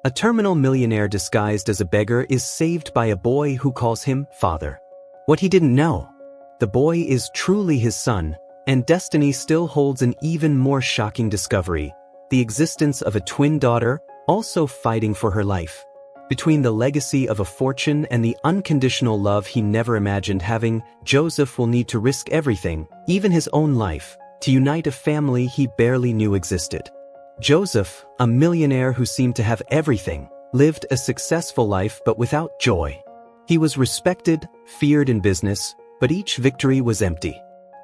A terminal millionaire disguised as a beggar is saved by a boy who calls him father. What he didn't know: the boy is truly his son, and destiny still holds an even more shocking discovery: the existence of a twin daughter, also fighting for her life. Between the legacy of a fortune and the unconditional love he never imagined having, Joseph will need to risk everything, even his own life, to unite a family he barely knew existed. Joseph, a millionaire who seemed to have everything, lived a successful life but without joy. He was respected, feared in business, but each victory was empty.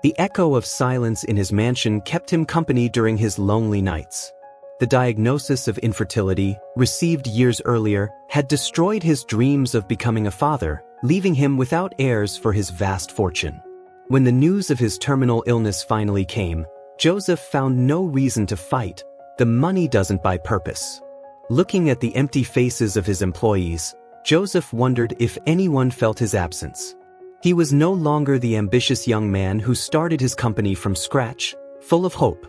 The echo of silence in his mansion kept him company during his lonely nights. The diagnosis of infertility, received years earlier, had destroyed his dreams of becoming a father, leaving him without heirs for his vast fortune. When the news of his terminal illness finally came, Joseph found no reason to fight. The money doesn't buy purpose. Looking at the empty faces of his employees, Joseph wondered if anyone felt his absence. He was no longer the ambitious young man who started his company from scratch, full of hope.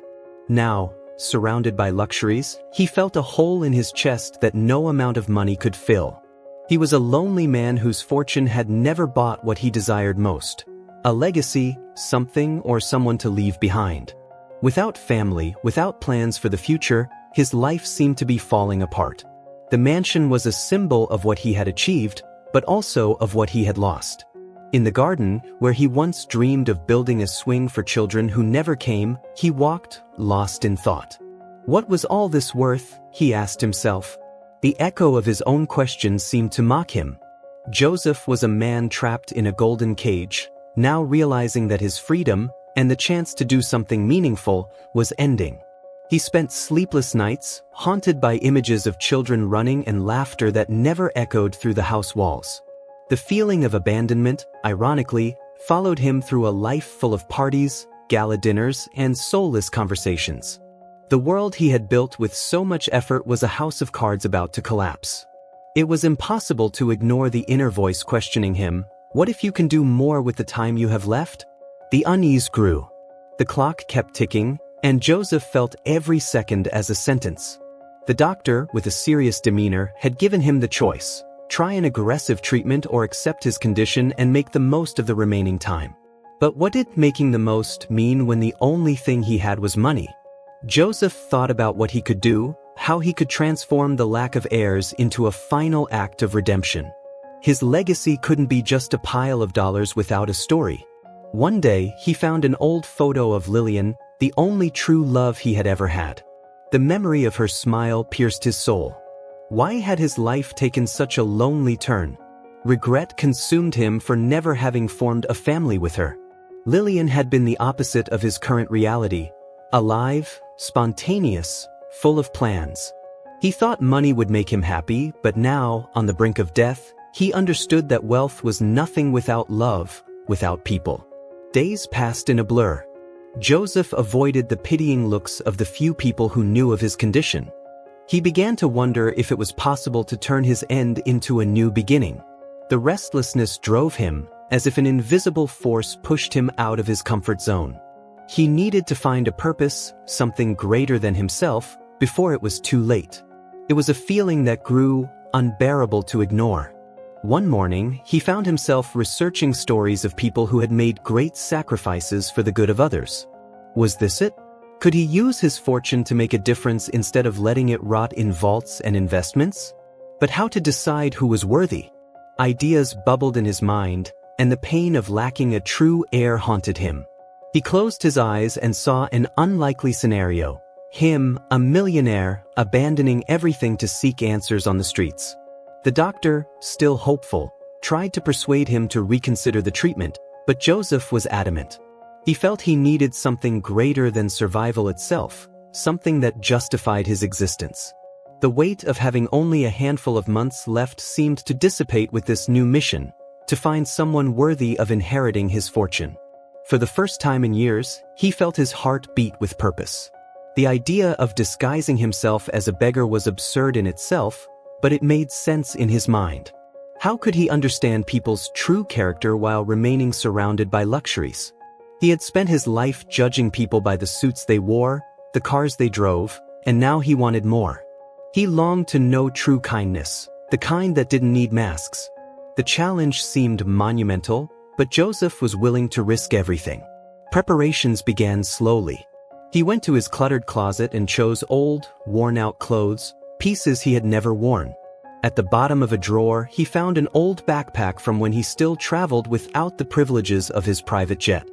Now, surrounded by luxuries, he felt a hole in his chest that no amount of money could fill. He was a lonely man whose fortune had never bought what he desired most: a legacy, something or someone to leave behind. Without family, without plans for the future, his life seemed to be falling apart. The mansion was a symbol of what he had achieved, but also of what he had lost. In the garden, where he once dreamed of building a swing for children who never came, he walked, lost in thought. What was all this worth, he asked himself. The echo of his own questions seemed to mock him. Joseph was a man trapped in a golden cage, now realizing that his freedom, and the chance to do something meaningful, was ending. He spent sleepless nights, haunted by images of children running and laughter that never echoed through the house walls. The feeling of abandonment, ironically, followed him through a life full of parties, gala dinners, and soulless conversations. The world he had built with so much effort was a house of cards about to collapse. It was impossible to ignore the inner voice questioning him: what if you can do more with the time you have left? The unease grew. The clock kept ticking, and Joseph felt every second as a sentence. The doctor, with a serious demeanor, had given him the choice: try an aggressive treatment or accept his condition and make the most of the remaining time. But what did making the most mean when the only thing he had was money? Joseph thought about what he could do, how he could transform the lack of heirs into a final act of redemption. His legacy couldn't be just a pile of dollars without a story. One day, he found an old photo of Lillian, the only true love he had ever had. The memory of her smile pierced his soul. Why had his life taken such a lonely turn? Regret consumed him for never having formed a family with her. Lillian had been the opposite of his current reality: alive, spontaneous, full of plans. He thought money would make him happy, but now, on the brink of death, he understood that wealth was nothing without love, without people. Days passed in a blur. Joseph avoided the pitying looks of the few people who knew of his condition. He began to wonder if it was possible to turn his end into a new beginning. The restlessness drove him, as if an invisible force pushed him out of his comfort zone. He needed to find a purpose, something greater than himself, before it was too late. It was a feeling that grew unbearable to ignore. One morning, he found himself researching stories of people who had made great sacrifices for the good of others. Was this it? Could he use his fortune to make a difference instead of letting it rot in vaults and investments? But how to decide who was worthy? Ideas bubbled in his mind, and the pain of lacking a true heir haunted him. He closed his eyes and saw an unlikely scenario: him, a millionaire, abandoning everything to seek answers on the streets. The doctor, still hopeful, tried to persuade him to reconsider the treatment, but Joseph was adamant. He felt he needed something greater than survival itself, something that justified his existence. The weight of having only a handful of months left seemed to dissipate with this new mission: to find someone worthy of inheriting his fortune. For the first time in years, he felt his heart beat with purpose. The idea of disguising himself as a beggar was absurd in itself, but it made sense in his mind. How could he understand people's true character while remaining surrounded by luxuries? He had spent his life judging people by the suits they wore, the cars they drove, and now he wanted more. He longed to know true kindness, the kind that didn't need masks. The challenge seemed monumental, but Joseph was willing to risk everything. Preparations began slowly. He went to his cluttered closet and chose old, worn-out clothes, pieces he had never worn. At the bottom of a drawer, he found an old backpack from when he still traveled without the privileges of his private jet.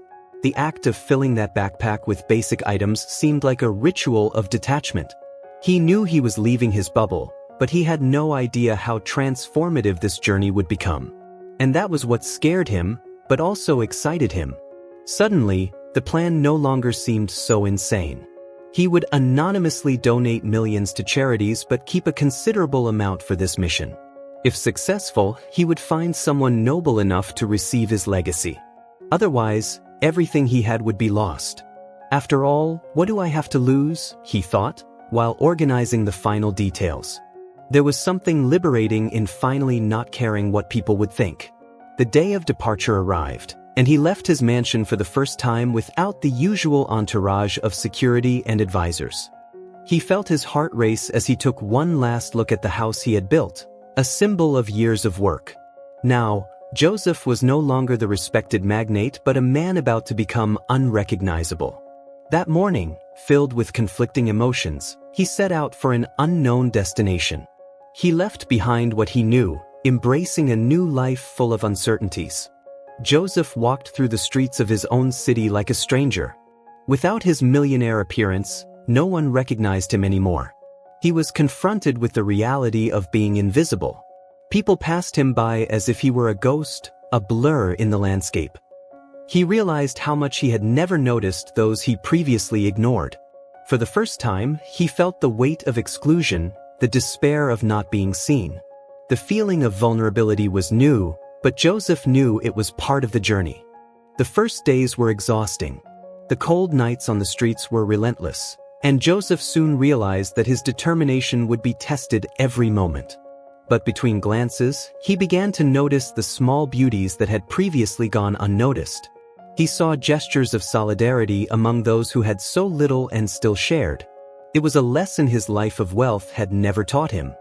The act of filling that backpack with basic items seemed like a ritual of detachment. He knew he was leaving his bubble, but he had no idea how transformative this journey would become. And that was what scared him, but also excited him. Suddenly, the plan no longer seemed so insane. He would anonymously donate millions to charities but keep a considerable amount for this mission. If successful, he would find someone noble enough to receive his legacy. Otherwise, everything he had would be lost. After all, what do I have to lose? He thought, while organizing the final details. There was something liberating in finally not caring what people would think. The day of departure arrived, and he left his mansion for the first time without the usual entourage of security and advisors. He felt his heart race as he took one last look at the house he had built, a symbol of years of work. Now, Joseph was no longer the respected magnate but a man about to become unrecognizable. That morning, filled with conflicting emotions, he set out for an unknown destination. He left behind what he knew, embracing a new life full of uncertainties. Joseph walked through the streets of his own city like a stranger. Without his millionaire appearance, no one recognized him anymore. He was confronted with the reality of being invisible. People passed him by as if he were a ghost, a blur in the landscape. He realized how much he had never noticed those he previously ignored. For the first time, he felt the weight of exclusion, the despair of not being seen. The feeling of vulnerability was new, but Joseph knew it was part of the journey. The first days were exhausting. The cold nights on the streets were relentless, and Joseph soon realized that his determination would be tested every moment. But between glances, he began to notice the small beauties that had previously gone unnoticed. He saw gestures of solidarity among those who had so little and still shared. It was a lesson his life of wealth had never taught him.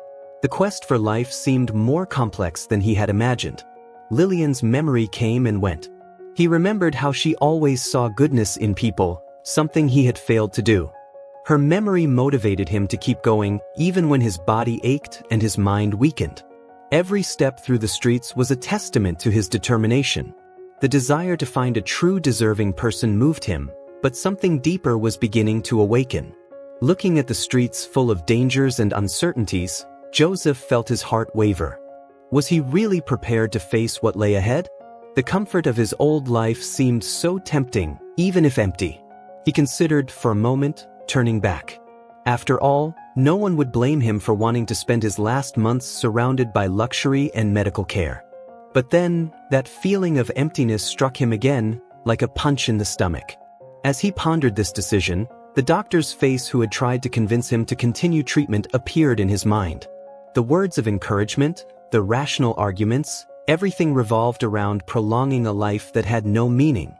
The quest for life seemed more complex than he had imagined. Lillian's memory came and went. He remembered how she always saw goodness in people, something he had failed to do. Her memory motivated him to keep going, even when his body ached and his mind weakened. Every step through the streets was a testament to his determination. The desire to find a true deserving person moved him, but something deeper was beginning to awaken. Looking at the streets full of dangers and uncertainties, Joseph felt his heart waver. Was he really prepared to face what lay ahead? The comfort of his old life seemed so tempting, even if empty. He considered, for a moment, turning back. After all, no one would blame him for wanting to spend his last months surrounded by luxury and medical care. But then, that feeling of emptiness struck him again, like a punch in the stomach. As he pondered this decision, the doctor's face who had tried to convince him to continue treatment appeared in his mind. The words of encouragement, the rational arguments, everything revolved around prolonging a life that had no meaning.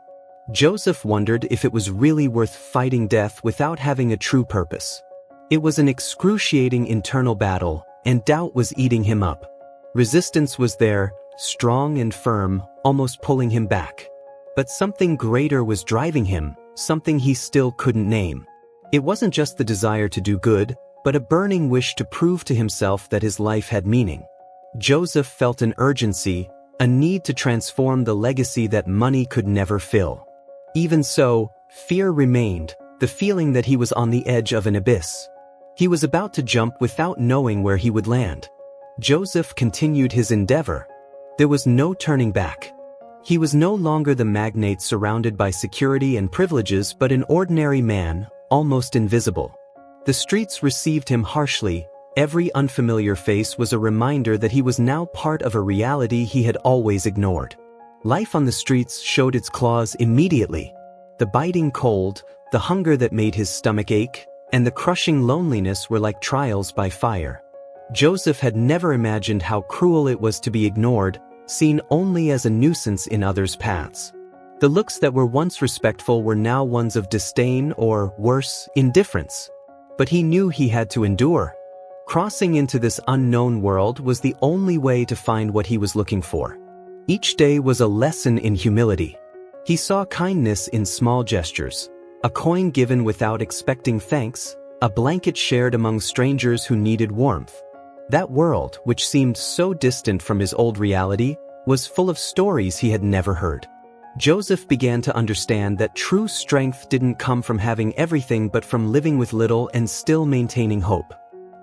Joseph wondered if it was really worth fighting death without having a true purpose. It was an excruciating internal battle, and doubt was eating him up. Resistance was there, strong and firm, almost pulling him back. But something greater was driving him, something he still couldn't name. It wasn't just the desire to do good, but a burning wish to prove to himself that his life had meaning. Joseph felt an urgency, a need to transform the legacy that money could never fill. Even so, fear remained, the feeling that he was on the edge of an abyss. He was about to jump without knowing where he would land. Joseph continued his endeavor. There was no turning back. He was no longer the magnate surrounded by security and privileges but an ordinary man, almost invisible. The streets received him harshly. Every unfamiliar face was a reminder that he was now part of a reality he had always ignored. Life on the streets showed its claws immediately. The biting cold, the hunger that made his stomach ache, and the crushing loneliness were like trials by fire. Joseph had never imagined how cruel it was to be ignored, seen only as a nuisance in others' paths. The looks that were once respectful were now ones of disdain or, worse, indifference. But he knew he had to endure. Crossing into this unknown world was the only way to find what he was looking for. Each day was a lesson in humility. He saw kindness in small gestures, a coin given without expecting thanks, a blanket shared among strangers who needed warmth. That world, which seemed so distant from his old reality, was full of stories he had never heard. Joseph began to understand that true strength didn't come from having everything but from living with little and still maintaining hope.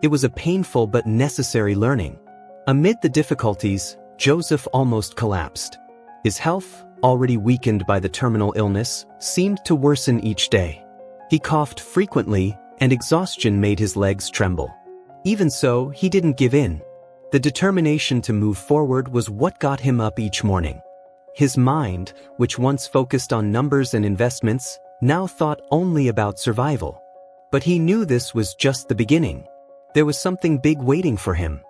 It was a painful but necessary learning. Amid the difficulties, Joseph almost collapsed. His health, already weakened by the terminal illness, seemed to worsen each day. He coughed frequently, and exhaustion made his legs tremble. Even so, he didn't give in. The determination to move forward was what got him up each morning. His mind, which once focused on numbers and investments, now thought only about survival. But he knew this was just the beginning. There was something big waiting for him.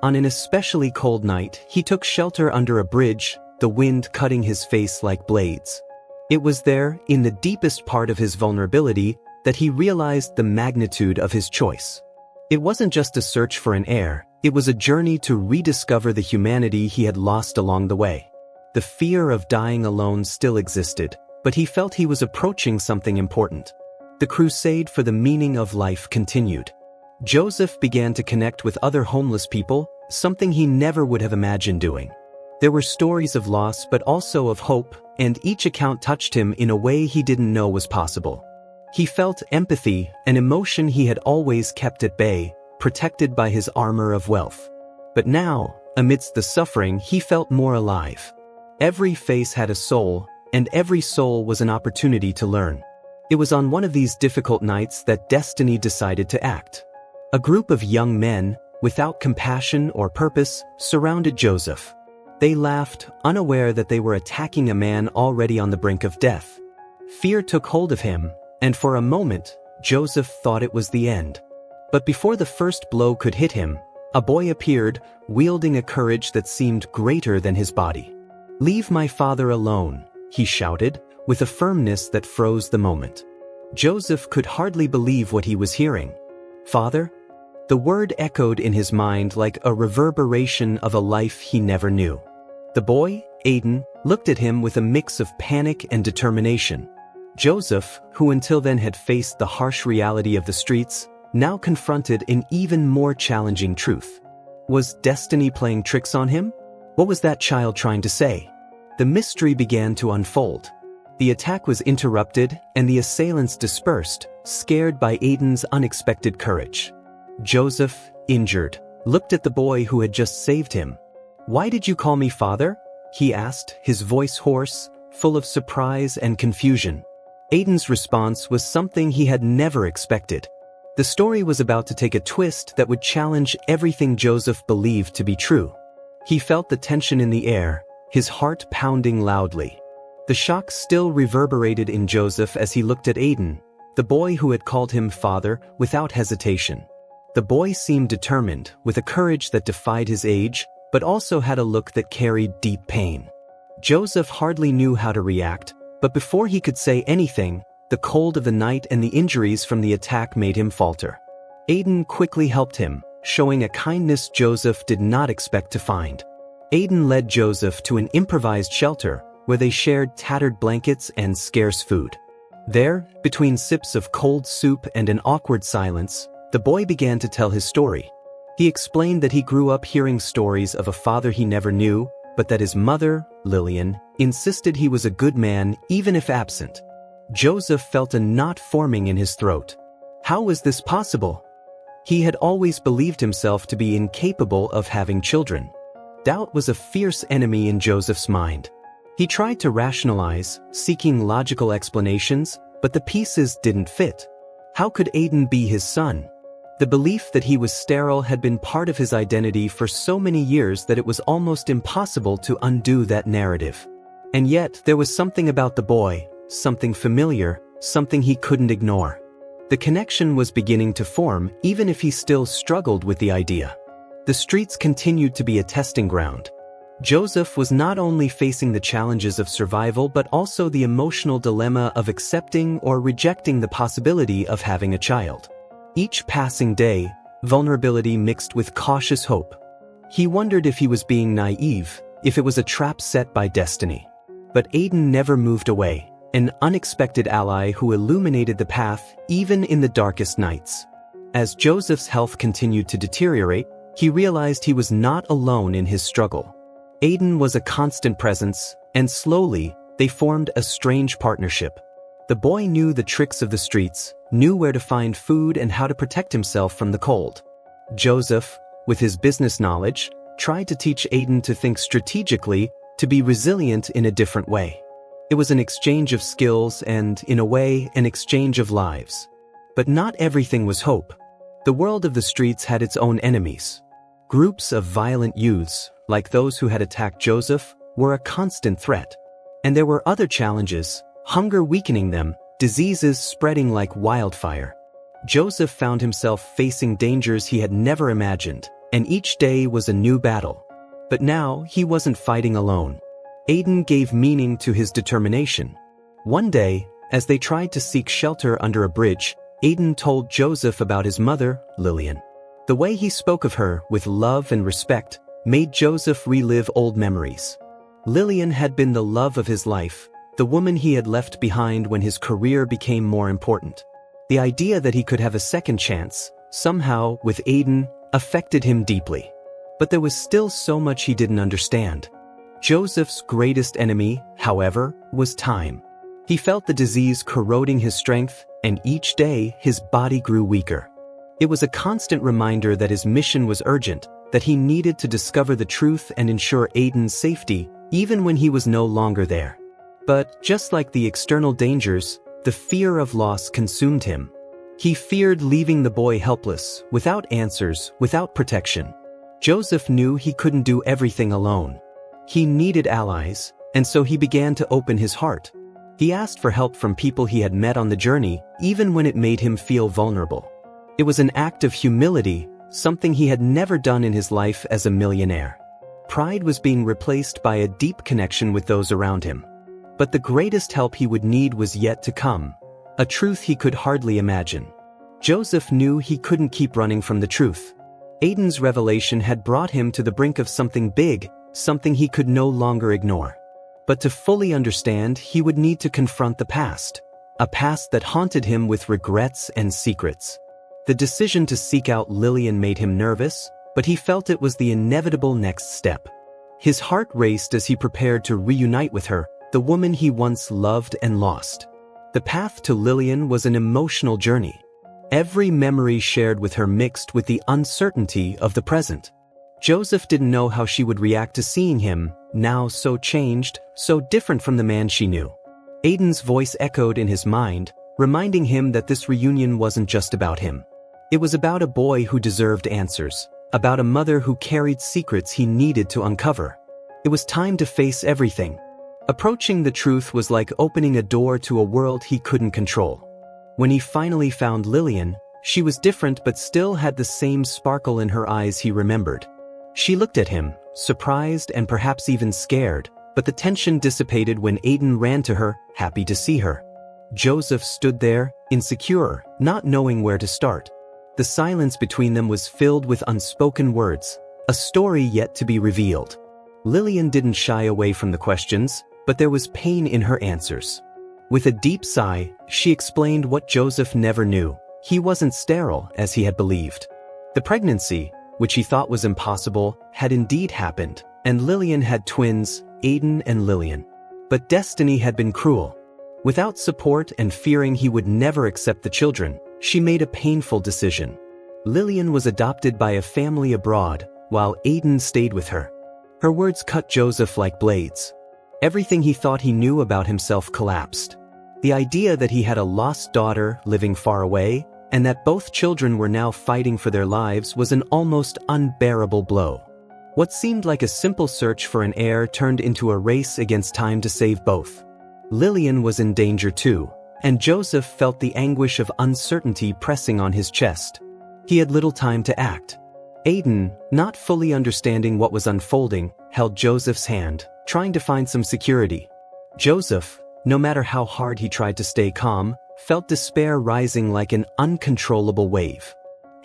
On an especially cold night, he took shelter under a bridge, the wind cutting his face like blades. It was there, in the deepest part of his vulnerability, that he realized the magnitude of his choice. It wasn't just a search for an heir, it was a journey to rediscover the humanity he had lost along the way. The fear of dying alone still existed, but he felt he was approaching something important. The crusade for the meaning of life continued. Joseph began to connect with other homeless people, something he never would have imagined doing. There were stories of loss but also of hope, and each account touched him in a way he didn't know was possible. He felt empathy, an emotion he had always kept at bay, protected by his armor of wealth. But now, amidst the suffering, he felt more alive. Every face had a soul, and every soul was an opportunity to learn. It was on one of these difficult nights that destiny decided to act. A group of young men, without compassion or purpose, surrounded Joseph. They laughed, unaware that they were attacking a man already on the brink of death. Fear took hold of him, and for a moment, Joseph thought it was the end. But before the first blow could hit him, a boy appeared, wielding a courage that seemed greater than his body. "Leave my father alone," he shouted, with a firmness that froze the moment. Joseph could hardly believe what he was hearing. "Father?" The word echoed in his mind like a reverberation of a life he never knew. The boy, Aiden, looked at him with a mix of panic and determination. Joseph, who until then had faced the harsh reality of the streets, now confronted an even more challenging truth. Was destiny playing tricks on him? What was that child trying to say? The mystery began to unfold. The attack was interrupted, and the assailants dispersed, scared by Aiden's unexpected courage. Joseph, injured, looked at the boy who had just saved him. "Why did you call me father?" he asked, his voice hoarse, full of surprise and confusion. Aiden's response was something he had never expected. The story was about to take a twist that would challenge everything Joseph believed to be true. He felt the tension in the air, his heart pounding loudly. The shock still reverberated in Joseph as he looked at Aiden, the boy who had called him father, without hesitation. The boy seemed determined, with a courage that defied his age, but also had a look that carried deep pain. Joseph hardly knew how to react, but before he could say anything, the cold of the night and the injuries from the attack made him falter. Aiden quickly helped him, showing a kindness Joseph did not expect to find. Aiden led Joseph to an improvised shelter, where they shared tattered blankets and scarce food. There, between sips of cold soup and an awkward silence, the boy began to tell his story. He explained that he grew up hearing stories of a father he never knew, but that his mother, Lillian, insisted he was a good man even if absent. Joseph felt a knot forming in his throat. How was this possible? He had always believed himself to be incapable of having children. Doubt was a fierce enemy in Joseph's mind. He tried to rationalize, seeking logical explanations, but the pieces didn't fit. How could Aiden be his son? The belief that he was sterile had been part of his identity for so many years that it was almost impossible to undo that narrative. And yet, there was something about the boy, something familiar, something he couldn't ignore. The connection was beginning to form, even if he still struggled with the idea. The streets continued to be a testing ground. Joseph was not only facing the challenges of survival but also the emotional dilemma of accepting or rejecting the possibility of having a child. Each passing day, vulnerability mixed with cautious hope. He wondered if he was being naive, if it was a trap set by destiny. But Aiden never moved away, an unexpected ally who illuminated the path even in the darkest nights. As Joseph's health continued to deteriorate, he realized he was not alone in his struggle. Aiden was a constant presence, and slowly, they formed a strange partnership. The boy knew the tricks of the streets, knew where to find food and how to protect himself from the cold. Joseph, with his business knowledge, tried to teach Aiden to think strategically, to be resilient in a different way. It was an exchange of skills and, in a way, an exchange of lives. But not everything was hope. The world of the streets had its own enemies. Groups of violent youths, like those who had attacked Joseph, were a constant threat. And there were other challenges, hunger weakening them, diseases spreading like wildfire. Joseph found himself facing dangers he had never imagined, and each day was a new battle. But now, he wasn't fighting alone. Aiden gave meaning to his determination. One day, as they tried to seek shelter under a bridge, Aiden told Joseph about his mother, Lillian. The way he spoke of her, with love and respect, made Joseph relive old memories. Lillian had been the love of his life, the woman he had left behind when his career became more important. The idea that he could have a second chance, somehow, with Aiden, affected him deeply. But there was still so much he didn't understand. Joseph's greatest enemy, however, was time. He felt the disease corroding his strength, and each day his body grew weaker. It was a constant reminder that his mission was urgent, that he needed to discover the truth and ensure Aiden's safety, even when he was no longer there. But, just like the external dangers, the fear of loss consumed him. He feared leaving the boy helpless, without answers, without protection. Joseph knew he couldn't do everything alone. He needed allies, and so he began to open his heart. He asked for help from people he had met on the journey, even when it made him feel vulnerable. It was an act of humility, something he had never done in his life as a millionaire. Pride was being replaced by a deep connection with those around him. But the greatest help he would need was yet to come, a truth he could hardly imagine. Joseph knew he couldn't keep running from the truth. Aiden's revelation had brought him to the brink of something big, something he could no longer ignore. But to fully understand, he would need to confront the past, a past that haunted him with regrets and secrets. The decision to seek out Lillian made him nervous, but he felt it was the inevitable next step. His heart raced as he prepared to reunite with her, the woman he once loved and lost. The path to Lillian was an emotional journey. Every memory shared with her mixed with the uncertainty of the present. Joseph didn't know how she would react to seeing him, now so changed, so different from the man she knew. Aiden's voice echoed in his mind, reminding him that this reunion wasn't just about him. It was about a boy who deserved answers, about a mother who carried secrets he needed to uncover. It was time to face everything. Approaching the truth was like opening a door to a world he couldn't control. When he finally found Lillian, she was different but still had the same sparkle in her eyes he remembered. She looked at him, surprised and perhaps even scared, but the tension dissipated when Aiden ran to her, happy to see her. Joseph stood there, insecure, not knowing where to start. The silence between them was filled with unspoken words, a story yet to be revealed. Lillian didn't shy away from the questions, but there was pain in her answers. With a deep sigh, she explained what Joseph never knew. He wasn't sterile, as he had believed. The pregnancy, which he thought was impossible, had indeed happened, and Lillian had twins, Aiden and Lillian. But destiny had been cruel. Without support and fearing he would never accept the children, she made a painful decision. Lillian was adopted by a family abroad, while Aiden stayed with her. Her words cut Joseph like blades. Everything he thought he knew about himself collapsed. The idea that he had a lost daughter living far away, and that both children were now fighting for their lives was an almost unbearable blow. What seemed like a simple search for an heir turned into a race against time to save both. Lillian was in danger too, and Joseph felt the anguish of uncertainty pressing on his chest. He had little time to act. Aiden, not fully understanding what was unfolding, held Joseph's hand, trying to find some security. Joseph, no matter how hard he tried to stay calm, felt despair rising like an uncontrollable wave.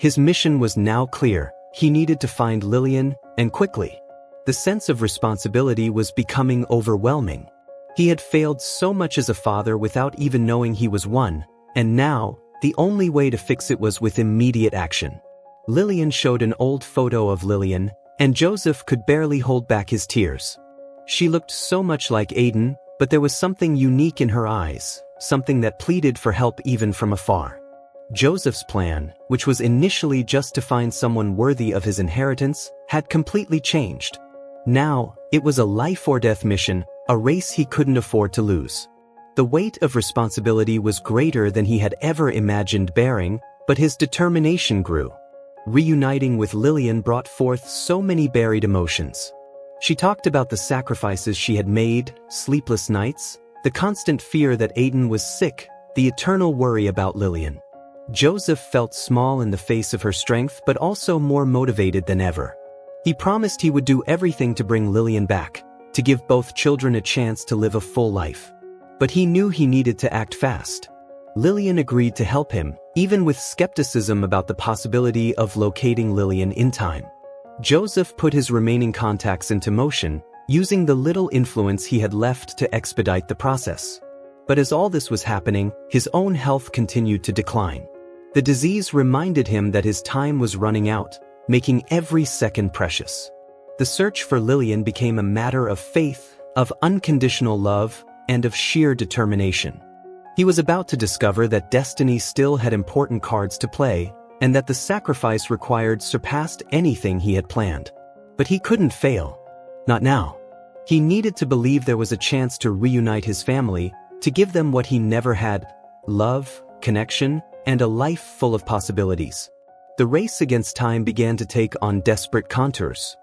His mission was now clear. He needed to find Lillian, and quickly. The sense of responsibility was becoming overwhelming. He had failed so much as a father without even knowing he was one, and now, the only way to fix it was with immediate action. Lillian showed an old photo of Lillian, and Joseph could barely hold back his tears. She looked so much like Aiden, but there was something unique in her eyes, something that pleaded for help even from afar. Joseph's plan, which was initially just to find someone worthy of his inheritance, had completely changed. Now, it was a life-or-death mission, a race he couldn't afford to lose. The weight of responsibility was greater than he had ever imagined bearing, but his determination grew. Reuniting with Lillian brought forth so many buried emotions. She talked about the sacrifices she had made, sleepless nights, the constant fear that Aiden was sick, the eternal worry about Lillian. Joseph felt small in the face of her strength but also more motivated than ever. He promised he would do everything to bring Lillian back, to give both children a chance to live a full life. But he knew he needed to act fast. Lillian agreed to help him, even with skepticism about the possibility of locating Lillian in time. Joseph put his remaining contacts into motion, using the little influence he had left to expedite the process. But as all this was happening, his own health continued to decline. The disease reminded him that his time was running out, making every second precious. The search for Lillian became a matter of faith, of unconditional love, and of sheer determination. He was about to discover that destiny still had important cards to play, and that the sacrifice required surpassed anything he had planned. But he couldn't fail. Not now. He needed to believe there was a chance to reunite his family, to give them what he never had: love, connection, and a life full of possibilities. The race against time began to take on desperate contours.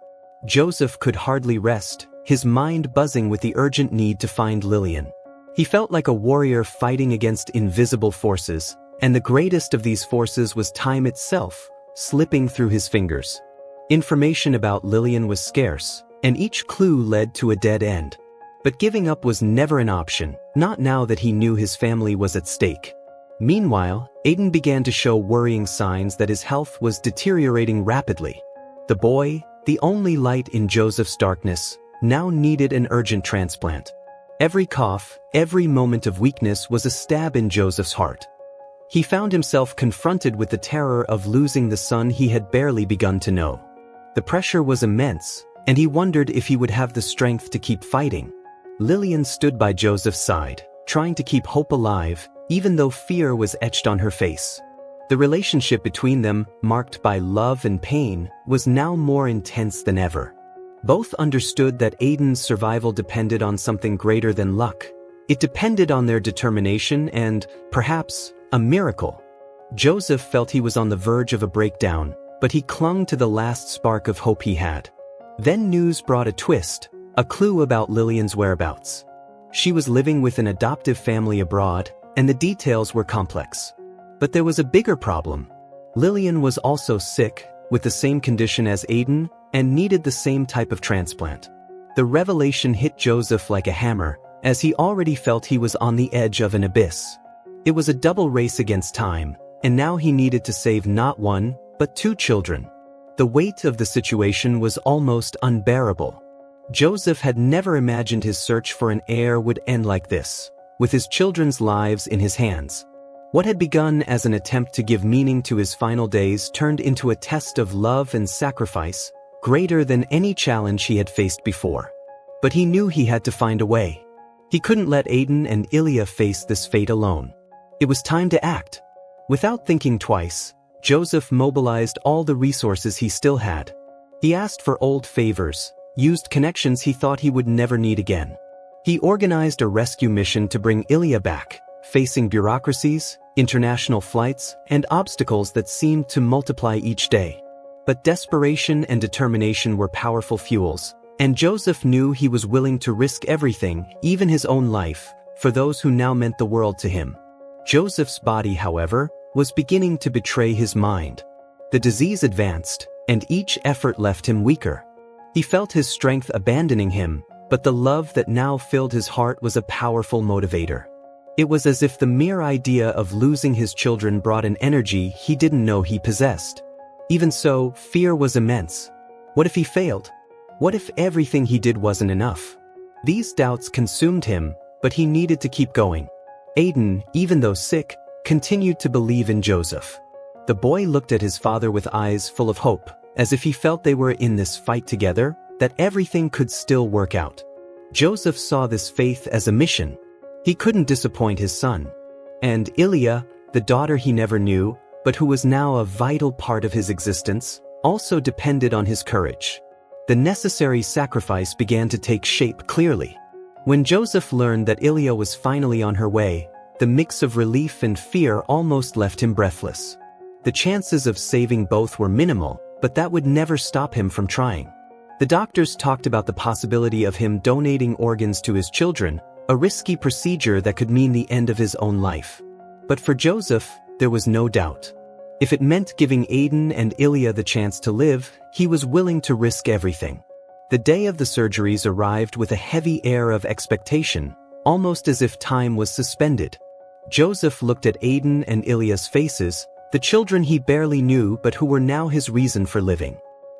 Joseph could hardly rest, his mind buzzing with the urgent need to find Lillian. He felt like a warrior fighting against invisible forces, and the greatest of these forces was time itself, slipping through his fingers. Information about Lillian was scarce, and each clue led to a dead end. But giving up was never an option, not now that he knew his family was at stake. Meanwhile, Aiden began to show worrying signs that his health was deteriorating rapidly. The boy, the only light in Joseph's darkness, now needed an urgent transplant. Every cough, every moment of weakness was a stab in Joseph's heart. He found himself confronted with the terror of losing the son he had barely begun to know. The pressure was immense, and he wondered if he would have the strength to keep fighting. Lillian stood by Joseph's side, trying to keep hope alive, even though fear was etched on her face. The relationship between them, marked by love and pain, was now more intense than ever. Both understood that Aiden's survival depended on something greater than luck. It depended on their determination and, perhaps, a miracle. Joseph felt he was on the verge of a breakdown, but he clung to the last spark of hope he had. Then news brought a twist, a clue about Lillian's whereabouts. She was living with an adoptive family abroad, and the details were complex. But there was a bigger problem. Lillian was also sick, with the same condition as Aiden, and needed the same type of transplant. The revelation hit Joseph like a hammer, as he already felt he was on the edge of an abyss. It was a double race against time, and now he needed to save not one, but 2 children. The weight of the situation was almost unbearable. Joseph had never imagined his search for an heir would end like this, with his children's lives in his hands. What had begun as an attempt to give meaning to his final days turned into a test of love and sacrifice, greater than any challenge he had faced before. But he knew he had to find a way. He couldn't let Aiden and Ilya face this fate alone. It was time to act. Without thinking twice, Joseph mobilized all the resources he still had. He asked for old favors, used connections he thought he would never need again. He organized a rescue mission to bring Ilya back, facing bureaucracies, international flights, and obstacles that seemed to multiply each day. But desperation and determination were powerful fuels, and Joseph knew he was willing to risk everything, even his own life, for those who now meant the world to him. Joseph's body, however, was beginning to betray his mind. The disease advanced, and each effort left him weaker. He felt his strength abandoning him, but the love that now filled his heart was a powerful motivator. It was as if the mere idea of losing his children brought an energy he didn't know he possessed. Even so, fear was immense. What if he failed? What if everything he did wasn't enough? These doubts consumed him, but he needed to keep going. Aiden, even though sick, continued to believe in Joseph. The boy looked at his father with eyes full of hope, as if he felt they were in this fight together, that everything could still work out. Joseph saw this faith as a mission. He couldn't disappoint his son. And Ilya, the daughter he never knew, but who was now a vital part of his existence, also depended on his courage. The necessary sacrifice began to take shape clearly. When Joseph learned that Ilya was finally on her way, the mix of relief and fear almost left him breathless. The chances of saving both were minimal, but that would never stop him from trying. The doctors talked about the possibility of him donating organs to his children, a risky procedure that could mean the end of his own life. But for Joseph, there was no doubt. If it meant giving Aiden and Ilya the chance to live, he was willing to risk everything. The day of the surgeries arrived with a heavy air of expectation, almost as if time was suspended. Joseph looked at Aiden and Ilya's faces, the children he barely knew but who were now his reason for living.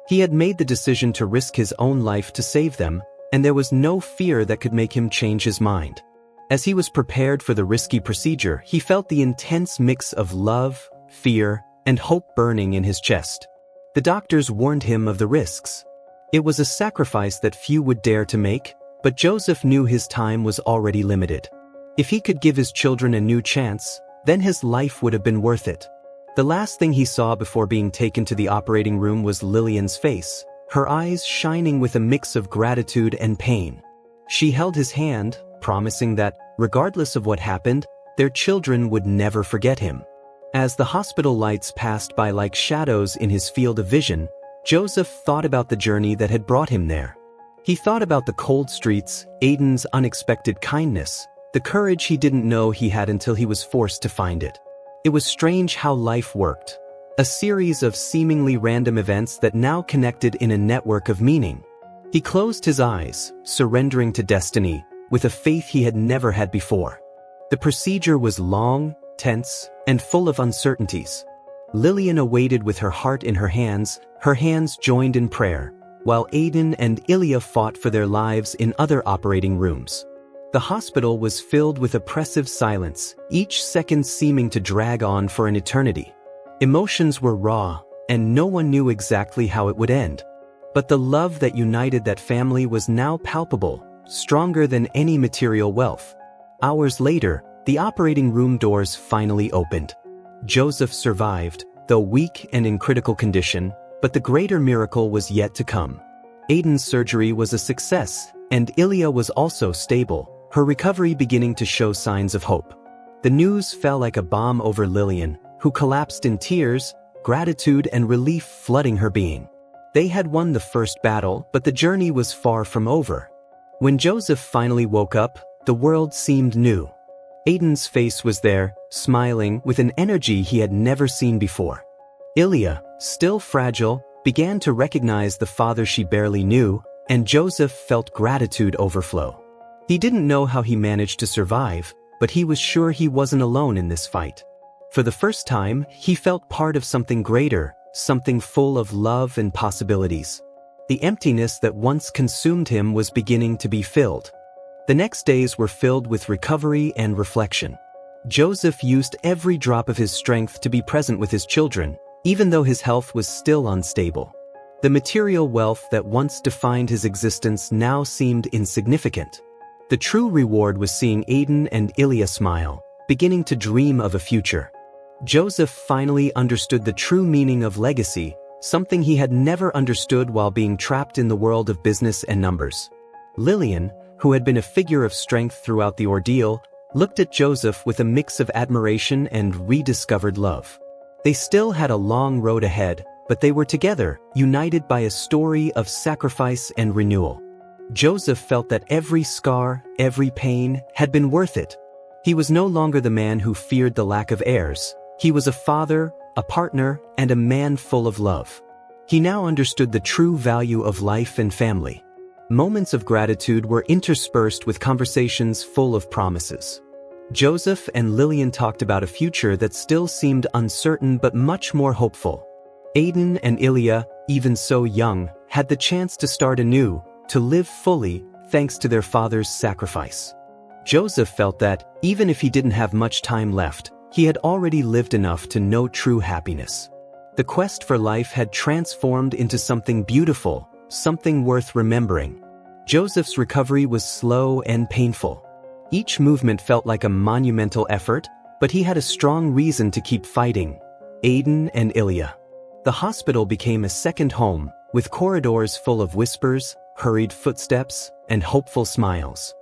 He had made the decision to risk his own life to save them, and there was no fear that could make him change his mind. As he was prepared for the risky procedure, he felt the intense mix of love, fear, and hope burning in his chest. The doctors warned him of the risks. It was a sacrifice that few would dare to make, but Joseph knew his time was already limited. If he could give his children a new chance, then his life would have been worth it. The last thing he saw before being taken to the operating room was Lillian's face, her eyes shining with a mix of gratitude and pain. She held his hand, promising that, regardless of what happened, their children would never forget him. As the hospital lights passed by like shadows in his field of vision, Joseph thought about the journey that had brought him there. He thought about the cold streets, Aiden's unexpected kindness, the courage he didn't know he had until he was forced to find it. It was strange how life worked. A series of seemingly random events that now connected in a network of meaning. He closed his eyes, surrendering to destiny, with a faith he had never had before. The procedure was long, tense, and full of uncertainties. Lillian awaited with her heart in her hands joined in prayer, while Aiden and Ilya fought for their lives in other operating rooms. The hospital was filled with oppressive silence, each second seeming to drag on for an eternity. Emotions were raw, and no one knew exactly how it would end. But the love that united that family was now palpable, stronger than any material wealth. Hours later, the operating room doors finally opened. Joseph survived, though weak and in critical condition, but the greater miracle was yet to come. Aiden's surgery was a success, and Ilya was also stable, her recovery beginning to show signs of hope. The news fell like a bomb over Lillian, who collapsed in tears, gratitude and relief flooding her being. They had won the first battle, but the journey was far from over. When Joseph finally woke up, the world seemed new. Aiden's face was there, smiling with an energy he had never seen before. Ilya, still fragile, began to recognize the father she barely knew, and Joseph felt gratitude overflow. He didn't know how he managed to survive, but he was sure he wasn't alone in this fight. For the first time, he felt part of something greater, something full of love and possibilities. The emptiness that once consumed him was beginning to be filled. The next days were filled with recovery and reflection. Joseph used every drop of his strength to be present with his children, even though his health was still unstable. The material wealth that once defined his existence now seemed insignificant. The true reward was seeing Aiden and Ilya smile, beginning to dream of a future. Joseph finally understood the true meaning of legacy, something he had never understood while being trapped in the world of business and numbers. Lillian, who had been a figure of strength throughout the ordeal, looked at Joseph with a mix of admiration and rediscovered love. They still had a long road ahead, but they were together, united by a story of sacrifice and renewal. Joseph felt that every scar, every pain, had been worth it. He was no longer the man who feared the lack of heirs. He was a father, a partner, and a man full of love. He now understood the true value of life and family. Moments of gratitude were interspersed with conversations full of promises. Joseph and Lillian talked about a future that still seemed uncertain but much more hopeful. Aiden and Ilya, even so young, had the chance to start anew, to live fully, thanks to their father's sacrifice. Joseph felt that, even if he didn't have much time left, he had already lived enough to know true happiness. The quest for life had transformed into something beautiful, something worth remembering. Joseph's recovery was slow and painful. Each movement felt like a monumental effort, but he had a strong reason to keep fighting. Aiden and Ilya. The hospital became a second home, with corridors full of whispers, hurried footsteps, and hopeful smiles.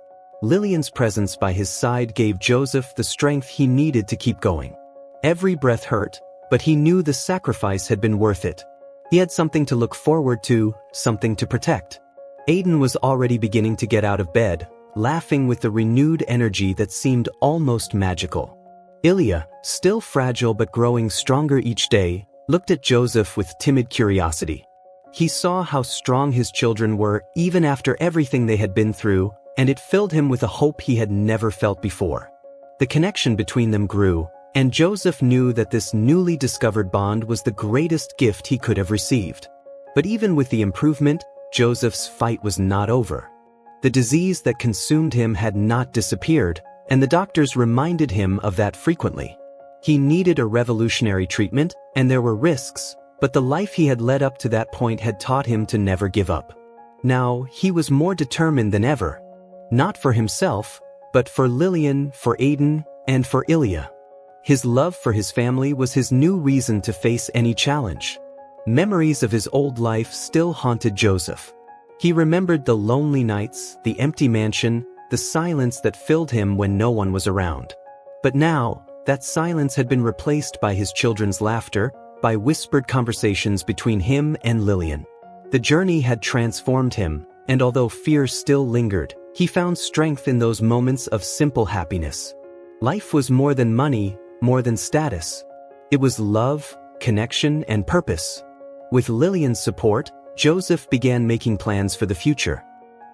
Lillian's presence by his side gave Joseph the strength he needed to keep going. Every breath hurt, but he knew the sacrifice had been worth it. He had something to look forward to, something to protect. Aiden was already beginning to get out of bed, laughing with the renewed energy that seemed almost magical. Ilya, still fragile but growing stronger each day, looked at Joseph with timid curiosity. He saw how strong his children were even after everything they had been through, and it filled him with a hope he had never felt before. The connection between them grew, and Joseph knew that this newly discovered bond was the greatest gift he could have received. But even with the improvement, Joseph's fight was not over. The disease that consumed him had not disappeared, and the doctors reminded him of that frequently. He needed a revolutionary treatment, and there were risks, but the life he had led up to that point had taught him to never give up. Now, he was more determined than ever. Not for himself, but for Lillian, for Aiden, and for Ilya. His love for his family was his new reason to face any challenge. Memories of his old life still haunted Joseph. He remembered the lonely nights, the empty mansion, the silence that filled him when no one was around. But now, that silence had been replaced by his children's laughter, by whispered conversations between him and Lillian. The journey had transformed him, and although fear still lingered, he found strength in those moments of simple happiness. Life was more than money, more than status. It was love, connection, and purpose. With Lillian's support, Joseph began making plans for the future.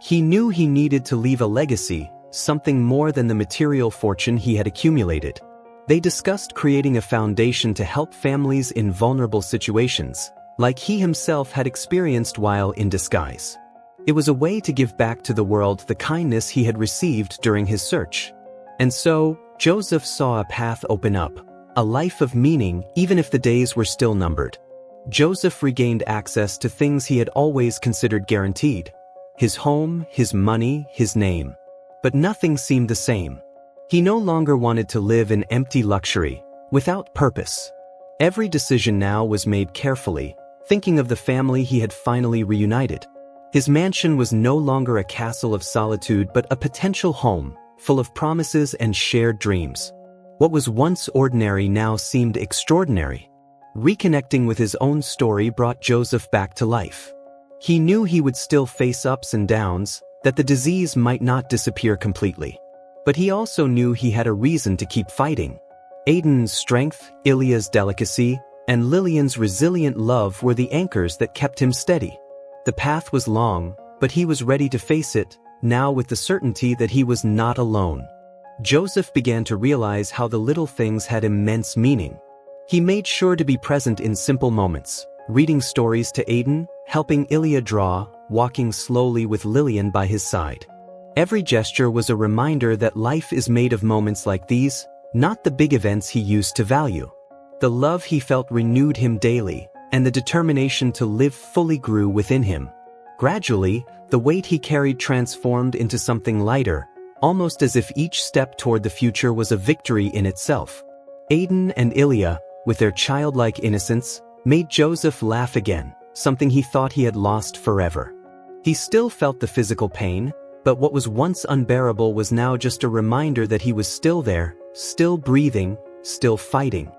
He knew he needed to leave a legacy, something more than the material fortune he had accumulated. They discussed creating a foundation to help families in vulnerable situations, like he himself had experienced while in disguise. It was a way to give back to the world the kindness he had received during his search. And so, Joseph saw a path open up, a life of meaning even if the days were still numbered. Joseph regained access to things he had always considered guaranteed: his home, his money, his name. But nothing seemed the same. He no longer wanted to live in empty luxury, without purpose. Every decision now was made carefully, thinking of the family he had finally reunited. His mansion was no longer a castle of solitude but a potential home, full of promises and shared dreams. What was once ordinary now seemed extraordinary. Reconnecting with his own story brought Joseph back to life. He knew he would still face ups and downs, that the disease might not disappear completely. But he also knew he had a reason to keep fighting. Aiden's strength, Ilya's delicacy, and Lillian's resilient love were the anchors that kept him steady. The path was long, but he was ready to face it, now with the certainty that he was not alone. Joseph began to realize how the little things had immense meaning. He made sure to be present in simple moments, reading stories to Aiden, helping Ilya draw, walking slowly with Lillian by his side. Every gesture was a reminder that life is made of moments like these, not the big events he used to value. The love he felt renewed him daily, and the determination to live fully grew within him. Gradually, the weight he carried transformed into something lighter, almost as if each step toward the future was a victory in itself. Aiden and Ilya, with their childlike innocence, made Joseph laugh again, something he thought he had lost forever. He still felt the physical pain, but what was once unbearable was now just a reminder that he was still there, still breathing, still fighting.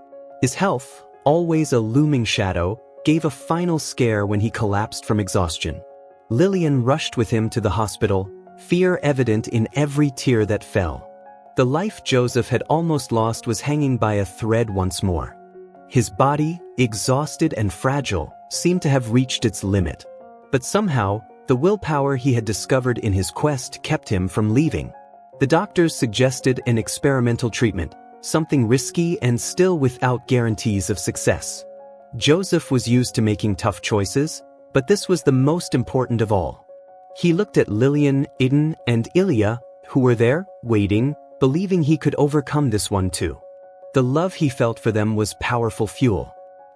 His health, always a looming shadow, gave a final scare when he collapsed from exhaustion. Lillian rushed with him to the hospital, fear evident in every tear that fell. The life Joseph had almost lost was hanging by a thread once more. His body, exhausted and fragile, seemed to have reached its limit. But somehow, the willpower he had discovered in his quest kept him from leaving. The doctors suggested an experimental treatment, something risky and still without guarantees of success. Joseph was used to making tough choices, but this was the most important of all. He looked at Lillian, Aiden, and Ilya, who were there, waiting, believing he could overcome this one too. The love he felt for them was powerful fuel.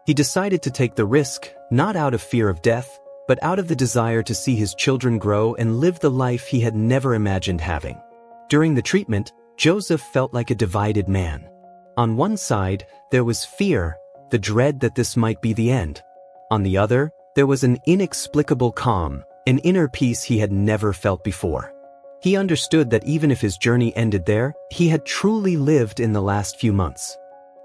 He decided to take the risk, not out of fear of death, but out of the desire to see his children grow and live the life he had never imagined having. During the treatment, Joseph felt like a divided man. On one side, there was fear, the dread that this might be the end. On the other, there was an inexplicable calm, an inner peace he had never felt before. He understood that even if his journey ended there, he had truly lived in the last few months.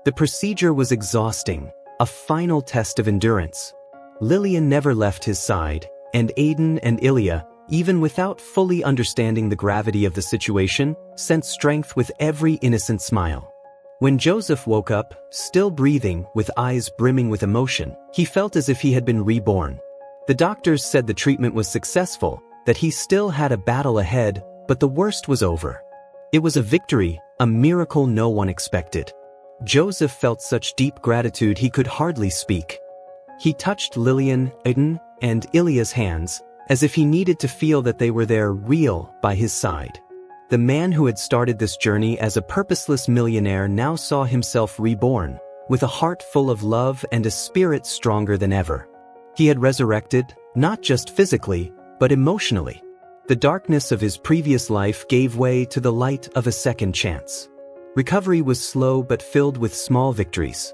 The procedure was exhausting, a final test of endurance. Lillian never left his side, and Aiden and Ilya, even without fully understanding the gravity of the situation, sent strength with every innocent smile. When Joseph woke up, still breathing, with eyes brimming with emotion, he felt as if he had been reborn. The doctors said the treatment was successful, that he still had a battle ahead, but the worst was over. It was a victory, a miracle no one expected. Joseph felt such deep gratitude he could hardly speak. He touched Lillian, Aiden, and Ilya's hands, as if he needed to feel that they were there, real, by his side. The man who had started this journey as a purposeless millionaire now saw himself reborn, with a heart full of love and a spirit stronger than ever. He had resurrected, not just physically, but emotionally. The darkness of his previous life gave way to the light of a second chance. Recovery was slow but filled with small victories.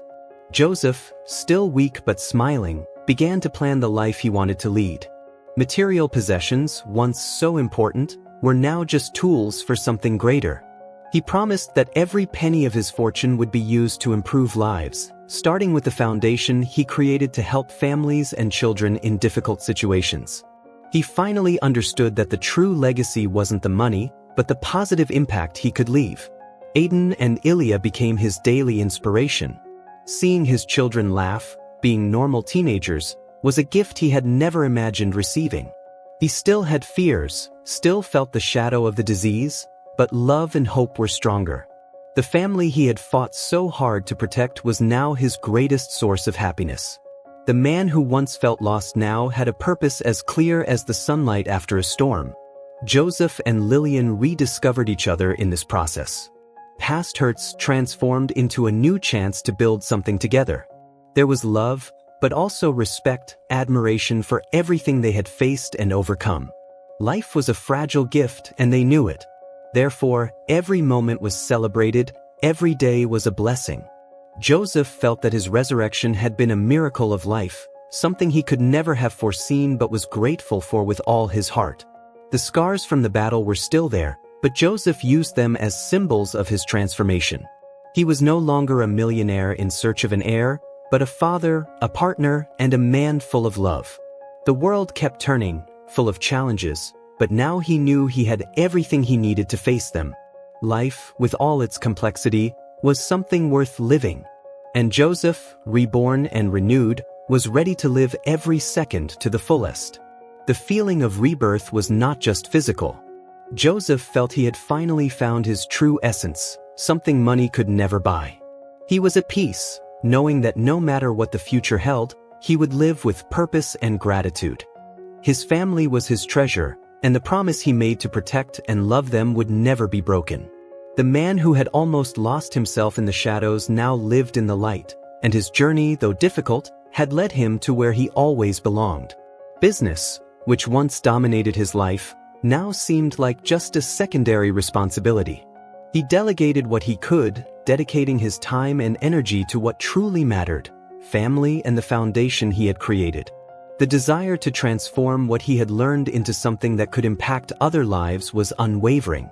Joseph, still weak but smiling, began to plan the life he wanted to lead. Material possessions, once so important, were now just tools for something greater. He promised that every penny of his fortune would be used to improve lives, starting with the foundation he created to help families and children in difficult situations. He finally understood that the true legacy wasn't the money, but the positive impact he could leave. Aiden and Ilya became his daily inspiration. Seeing his children laugh, being normal teenagers, was a gift he had never imagined receiving. He still had fears, still felt the shadow of the disease, but love and hope were stronger. The family he had fought so hard to protect was now his greatest source of happiness. The man who once felt lost now had a purpose as clear as the sunlight after a storm. Joseph and Lillian rediscovered each other in this process. Past hurts transformed into a new chance to build something together. There was love, but also respect, admiration for everything they had faced and overcome. Life was a fragile gift, and they knew it. Therefore, every moment was celebrated, every day was a blessing. Joseph felt that his resurrection had been a miracle of life, something he could never have foreseen but was grateful for with all his heart. The scars from the battle were still there, but Joseph used them as symbols of his transformation. He was no longer a millionaire in search of an heir, but a father, a partner, and a man full of love. The world kept turning, full of challenges, but now he knew he had everything he needed to face them. Life, with all its complexity, was something worth living. And Joseph, reborn and renewed, was ready to live every second to the fullest. The feeling of rebirth was not just physical. Joseph felt he had finally found his true essence, something money could never buy. He was at peace, knowing that no matter what the future held, he would live with purpose and gratitude. His family was his treasure, and the promise he made to protect and love them would never be broken. The man who had almost lost himself in the shadows now lived in the light, and his journey, though difficult, had led him to where he always belonged. Business, which once dominated his life, now seemed like just a secondary responsibility. He delegated what he could, dedicating his time and energy to what truly mattered, family and the foundation he had created. The desire to transform what he had learned into something that could impact other lives was unwavering.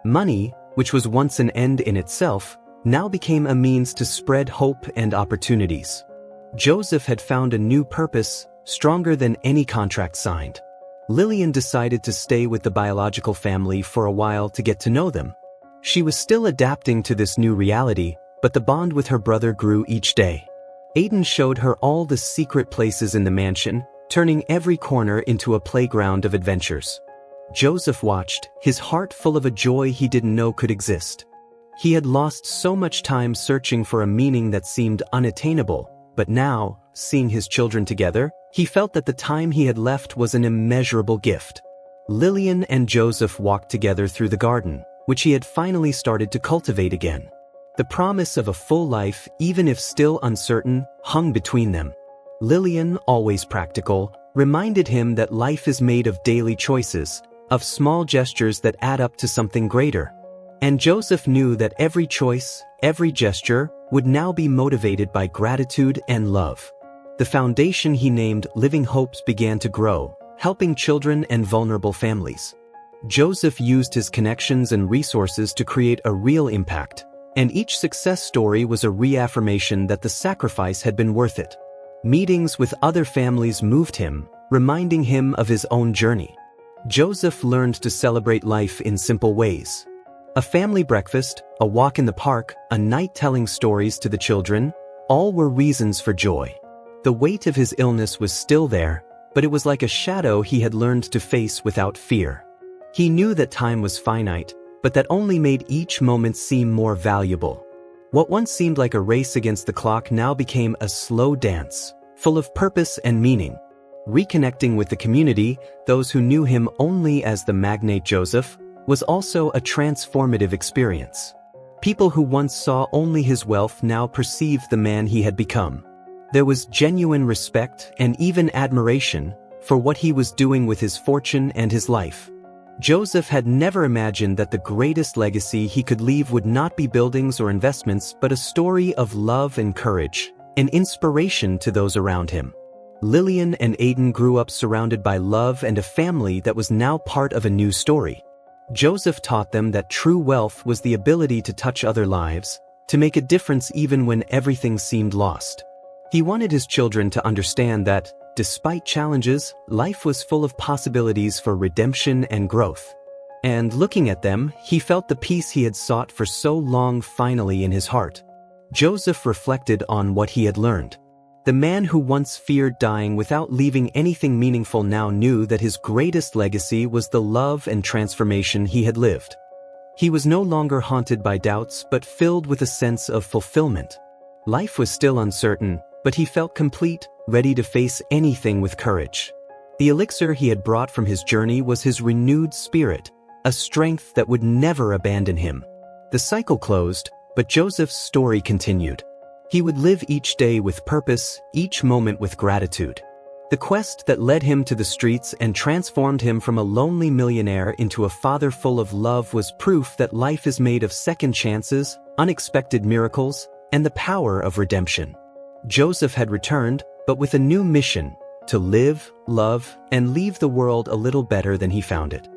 Money, which was once an end in itself, now became a means to spread hope and opportunities. Joseph had found a new purpose, stronger than any contract signed. Lillian decided to stay with the biological family for a while to get to know them. She was still adapting to this new reality, but the bond with her brother grew each day. Aiden showed her all the secret places in the mansion, turning every corner into a playground of adventures. Joseph watched, his heart full of a joy he didn't know could exist. He had lost so much time searching for a meaning that seemed unattainable, but now, seeing his children together, he felt that the time he had left was an immeasurable gift. Lillian and Joseph walked together through the garden, which he had finally started to cultivate again. The promise of a full life, even if still uncertain, hung between them. Lillian, always practical, reminded him that life is made of daily choices, of small gestures that add up to something greater. And Joseph knew that every choice, every gesture, would now be motivated by gratitude and love. The foundation he named Living Hopes began to grow, helping children and vulnerable families. Joseph used his connections and resources to create a real impact, and each success story was a reaffirmation that the sacrifice had been worth it. Meetings with other families moved him, reminding him of his own journey. Joseph learned to celebrate life in simple ways. A family breakfast, a walk in the park, a night telling stories to the children, all were reasons for joy. The weight of his illness was still there, but it was like a shadow he had learned to face without fear. He knew that time was finite, but that only made each moment seem more valuable. What once seemed like a race against the clock now became a slow dance, full of purpose and meaning. Reconnecting with the community, those who knew him only as the magnate Joseph, was also a transformative experience. People who once saw only his wealth now perceived the man he had become. There was genuine respect and even admiration for what he was doing with his fortune and his life. Joseph had never imagined that the greatest legacy he could leave would not be buildings or investments, but a story of love and courage, an inspiration to those around him. Lillian and Aiden grew up surrounded by love and a family that was now part of a new story. Joseph taught them that true wealth was the ability to touch other lives, to make a difference even when everything seemed lost. He wanted his children to understand that, despite challenges, life was full of possibilities for redemption and growth. And looking at them, he felt the peace he had sought for so long finally in his heart. Joseph reflected on what he had learned. The man who once feared dying without leaving anything meaningful now knew that his greatest legacy was the love and transformation he had lived. He was no longer haunted by doubts but filled with a sense of fulfillment. Life was still uncertain, but he felt complete, ready to face anything with courage. The elixir he had brought from his journey was his renewed spirit, a strength that would never abandon him. The cycle closed, but Joseph's story continued. He would live each day with purpose, each moment with gratitude. The quest that led him to the streets and transformed him from a lonely millionaire into a father full of love was proof that life is made of second chances, unexpected miracles, and the power of redemption. Joseph had returned, but with a new mission: to live, love, and leave the world a little better than he found it.